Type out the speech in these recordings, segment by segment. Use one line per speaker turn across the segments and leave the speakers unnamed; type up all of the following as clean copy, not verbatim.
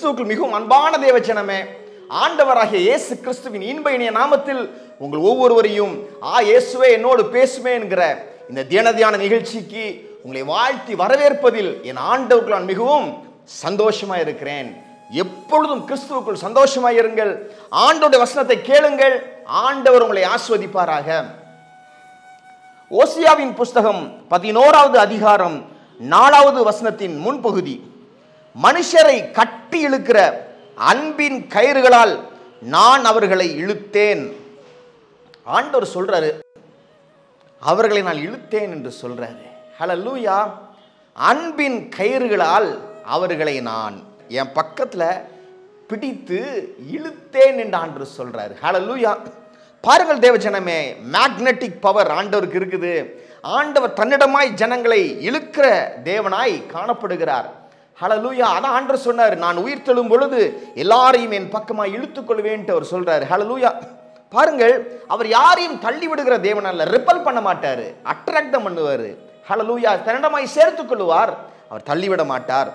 கிறிஸ்துவுக்குள் மிகவும் அன்பான தேவஜனமே, ஆண்டவராகிய இயேசு கிறிஸ்துவின் இன்ப இனிய நாமத்தில் உங்கள் ஒவ்வொருவரையும் இயேசுவே என்னோடு பேசுமே என்கிற இந்த தியான நிகழ்ச்சிக்கு உங்களை வாழ்த்தி வரவேற்பதில் என் ஆண்டவருக்குள் நான் மிகவும் சந்தோஷமாக இருக்கிறேன். எப்பொழுதும் கிறிஸ்துவுக்குள் சந்தோஷமாக இருங்கள். ஆண்டவருடைய வசனத்தை கேளுங்கள். ஆண்டவர் உங்களை ஆசீர்வதிப்பாராக. ஓசியாவின் புஸ்தகம் 11வது அதிகாரம் 4வது வசனத்தின் முன்பகுதி, மனுஷரை கட்டி இழுக்கிற அன்பின் கயிறுகளால் நான் அவர்களை இழுத்தேன். ஆண்டவர் சொல்றாரு, அவர்களை நான் இழுத்தேன் என்று சொல்றாரு. ஹல்லேலூயா. அன்பின் கயிறுகளால் அவர்களை நான் என் பக்கத்துல பிடித்து இழுத்தேன் என்று ஆண்டவர் சொல்றாரு. ஹல்லேலூயா. பாருங்கள் தேவஜனமே, மேக்னெட்டிக் பவர் ஆண்டவருக்கு இருக்குது. ஆண்டவர் தன்னிடமாய் ஜனங்களை இழுக்கிற தேவனாய் காணப்படுகிறார். ஹல்லேலூயா. அதான் ஆண்டவர் சொன்னார், நான் உயிர் தெழும் பொழுது எல்லாரையும் என் பக்கமாய் இழுத்துக் கொள்வேன் அவர் சொல்றாரு. ஹல்லேலூயா. பாருங்கள், அவர் யாரையும் தள்ளி விடுகிற தேவன் அல்ல. ரிப்பல் பண்ண மாட்டாரு, அட்ராக்ட் பண்ணுவார். ஹல்லேலூயா. தன்னிடமாய் சேர்த்துக் கொள்வார், அவர் தள்ளிவிட மாட்டார்.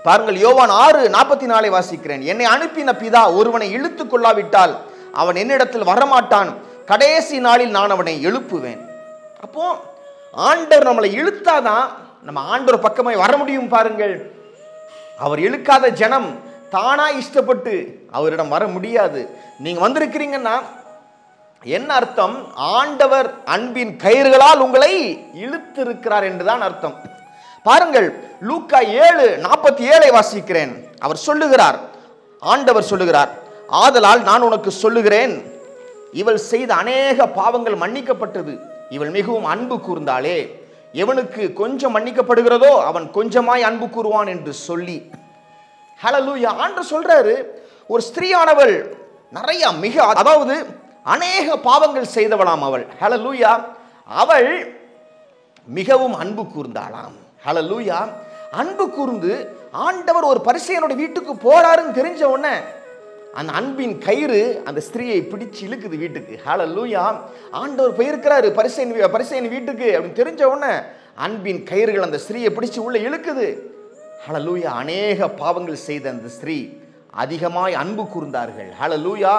பாருங்கள், யோவான் 6:44 வாசிக்கிறேன். என்னை அனுப்பின பிதா ஒருவனை இழுத்துக் கொள்ளாவிட்டால் அவன் என்னிடத்தில் வரமாட்டான். கடைசி நாளில் நான் அவனை எழுப்புவேன். அப்போ ஆண்டவர் நம்மளை இழுத்தாதான் நம்ம ஆண்டவர் பக்கமாய் வர முடியும். பாருங்கள், அவர் இழுக்காத ஜனம் தானா இஷ்டப்பட்டு அவரிடம் வர முடியாது. நீங்க வந்திருக்கிறீங்கன்னா என்ன அர்த்தம்? ஆண்டவர் அன்பின் கயிறுகளால் உங்களை இழுத்திருக்கிறார் என்றுதான் அர்த்தம். பாருங்கள், லூக்கா 7:47 வாசிக்கிறேன். அவர் சொல்லுகிறார், ஆண்டவர் சொல்லுகிறார், ஆதலால் நான் உனக்கு சொல்லுகிறேன், இவள் செய்த அநேக பாவங்கள் மன்னிக்கப்பட்டது, இவள் மிகவும் அன்பு கூர்ந்தாளே, எவனுக்கு கொஞ்சம் மன்னிக்கப்படுகிறதோ அவன் கொஞ்சமாய் அன்பு கூறுவான் என்று சொல்லி. ஹல்லேலூயா. ஆண்டவர் சொல்றாரு, ஒரு ஸ்திரீயானவள் நிறைய அதாவது அநேக பாவங்கள் செய்தவளாம் அவள். ஹல்லேலூயா. அவள் மிகவும் அன்பு கூர்ந்தாளாம். ஹல்லேலூயா. அன்பு கூர்ந்து ஆண்டவர் ஒரு பரிசேயனுடைய வீட்டுக்கு போறாருன்னு தெரிஞ்ச உடனே அந்த அன்பின் கயிறு அந்த ஸ்திரீயை பிடிச்சு இழுக்குது வீட்டுக்கு. ஹல்லேலூயா. ஆண்டவர் போயிருக்கிறாரு பரிசேயன் வீட்டுக்கு அப்படின்னு தெரிஞ்ச உடனே அன்பின் கயிறுகள் அந்த ஸ்திரீயை பிடிச்சு உள்ள இழுக்குது. ஹல்லேலூயா. அநேக பாவங்கள் செய்த அந்த ஸ்திரீ அதிகமாய் அன்பு கூர்ந்தார்கள். ஹல்லேலூயா.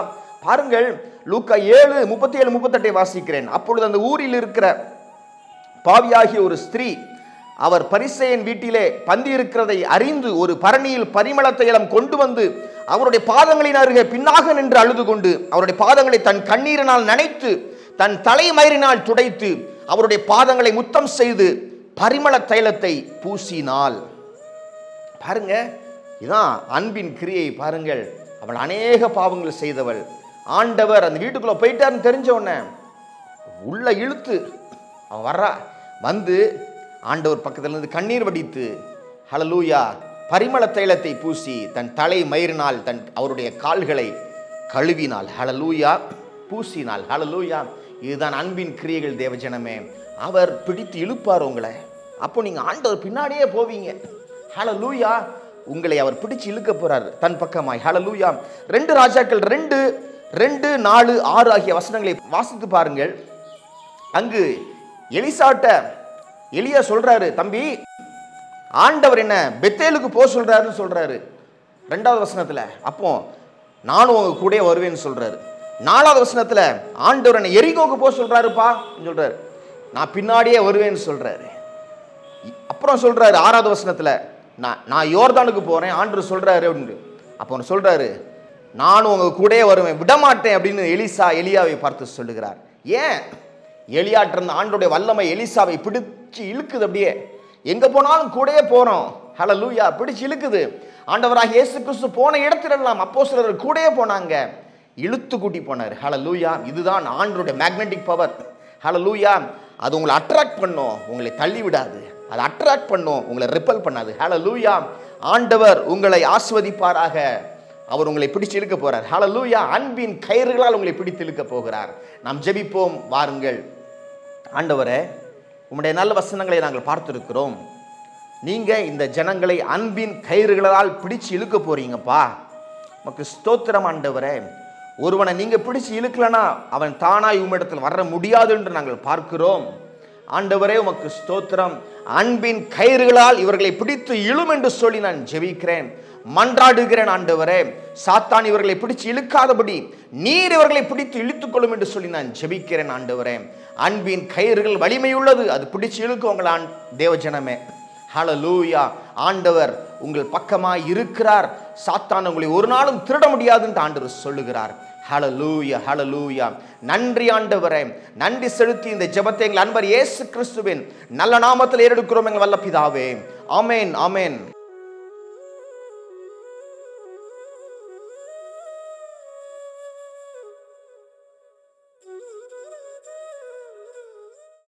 பாருங்கள், லூக்கா 7:37-38 வாசிக்கிறேன். அப்பொழுது அந்த ஊரில் இருக்கிற பாவியாகிய ஒரு ஸ்திரீ அவர் பரிசேயன் வீட்டிலே பந்தி இருக்கிறதை அறிந்து ஒரு பரணியில் பரிமள தைலம் கொண்டு வந்து அவருடைய பாதங்களின் அருகே பின்னாக நின்று அழுது கொண்டு அவருடைய பாதங்களை தன் கண்ணீரினால் நனைத்து தன் தலைமயிரினால் துடைத்து அவருடைய பாதங்களை முத்தம் செய்து பரிமள தைலத்தை பூசினாள். பாருங்க, இதான் அன்பின் கிரியை. பாருங்கள், அவள் அநேக பாவங்கள் செய்தவள். ஆண்டவர் அந்த வீட்டுக்குள்ள போயிட்டாருன்னு தெரிஞ்ச உடனே உள்ள இழுத்து அவன் வர்றா. வந்து ஆண்டவர் பக்கத்துல இருந்து கண்ணீர் வடித்து ஹல்லேலூயா பரிமள தைலத்தை பூசி தன் தலை மயிரினால் அவருடைய கால்களை கழுவினாள். ஹல்லேலூயா. பூசினாள். ஹல்லேலூயா. இதுதான் அன்பின் கிரியைகள் தேவஜனமே. அவர் பிடித்து இழுப்பார் உங்களை. அப்போ நீங்க ஆண்டவர் பின்னாடியே போவீங்க. ஹல்லேலூயா. உங்களை அவர் பிடிச்சு இழுக்க போறார் தன் பக்கமாய். ஹல்லேலூயா. 2 ராஜாக்கள் 2:4-6 ஆகிய வசனங்களை வாசித்து பாருங்கள். அங்கு எலியா சொல்றாரு, தம்பி ஆண்டவர் என்ன பெத்தேலுக்கு போக சொல்றாருன்னு சொல்றாரு 2வது வசனத்துல. அப்போ நானும் உங்க கூட வருவேன்னு சொல்றாரு. 4வது வசனத்துல ஆண்டவர் என்ன எரிகோக்கு போக சொல்றாருப்பா சொல்றாரு, நான் பின்னாடியே வருவேன்னு சொல்றாரு. அப்புறம் சொல்றாரு 6வது வசனத்துல, நான் யோர்தானுக்கு போறேன் ஆண்டவர் சொல்றாரு அப்படின்னு. அப்போ சொல்றாரு, நானும் உங்க கூட வருவேன், விடமாட்டேன் அப்படின்னு எலியாவை பார்த்து சொல்லுகிறார். ஏன்? எலியாட்ட இருந்த ஆண்டோடைய வல்லமை எலிசாவை பிடிச்சு இழுக்குது. அப்படியே எங்க போனாலும் கூடயே போறோம். ஹல்லேலூயா. பிடிச்சு இழுக்குது. ஆண்டவராக இயேசு கிறிஸ்து போன இடத்திலெல்லாம் அப்போஸ்தலர்கள் கூடயே போனாங்க, இழுத்து கூட்டி போனார். ஹல்லேலூயா. இதுதான் ஆண்டவருடைய மேக்னெட்டிக் பவர். ஹல்லேலூயா. அது உங்களை அட்ராக்ட் பண்ணும், உங்களை தள்ளி விடாது. அது அட்ராக்ட் பண்ணும், உங்களை ரிப்பல் பண்ணாது. ஹல்லேலூயா. ஆண்டவர் உங்களை ஆசீர்வதிப்பாராக. அவர் உங்களை பிடிச்சு இழுக்க போறார். ஹல்லேலூயா. அன்பின் கயிறுகளால் உங்களை பிடித்து இழுக்க போகிறார். நாம் ஜெபிப்போம். வாருங்கள். ஆண்டவரே, உம்முடைய நல்ல வசனங்களை நாங்கள் பார்த்திருக்கிறோம். நீங்க இந்த ஜனங்களை அன்பின் கயிறுகளால் பிடிச்சு இழுக்க போறீங்கப்பா. உமக்கு ஸ்தோத்திரம் ஆண்டவரே. ஒருவனை நீங்க பிடிச்சு இழுக்கலனா அவன் தானாய் உம்மிடத்தில் வர முடியாது என்று நாங்கள் பார்க்கிறோம். ஆண்டவரே உமக்கு ஸ்தோத்திரம். அன்பின் கயிறுகளால் இவர்களை பிடித்து இழும் என்று சொல்லி நான் ஜெபிக்கிறேன். மன்றாடுகிறேன் ஆண்டவரே. சாத்தான் இவர்களை பிடிச்சு இழுக்காதபடி நீர் இவர்களை பிடித்து இழுத்துக் கொள்ளும் என்று சொல்லி நான் ஜெபிக்கிறேன் ஆண்டவரே. அன்பின் கயிறுகள் வலிமையுள்ளது, அது பிடிச்சு இழுக்கும் உங்கள் தேவஜனமே. ஹல்லேலூயா. ஆண்டவர் உங்கள் பக்கமாய் இருக்கிறார். சாத்தான் உங்களை ஒரு நாளும் திருட முடியாதுன்னு ஆண்டவர் சொல்லுகிறார். ஹல்லேலூயா, ஹல்லேலூயா. நன்றி ஆண்டவரே. நன்றி செலுத்தி இந்த ஜெபத்தை எங்கள் அன்பர் இயேசு கிறிஸ்துவின் நல்ல நாமத்தில் ஏறெடுக்கிறோம் எங்கள் வல்ல பிதாவே. ஆமென், ஆமென்.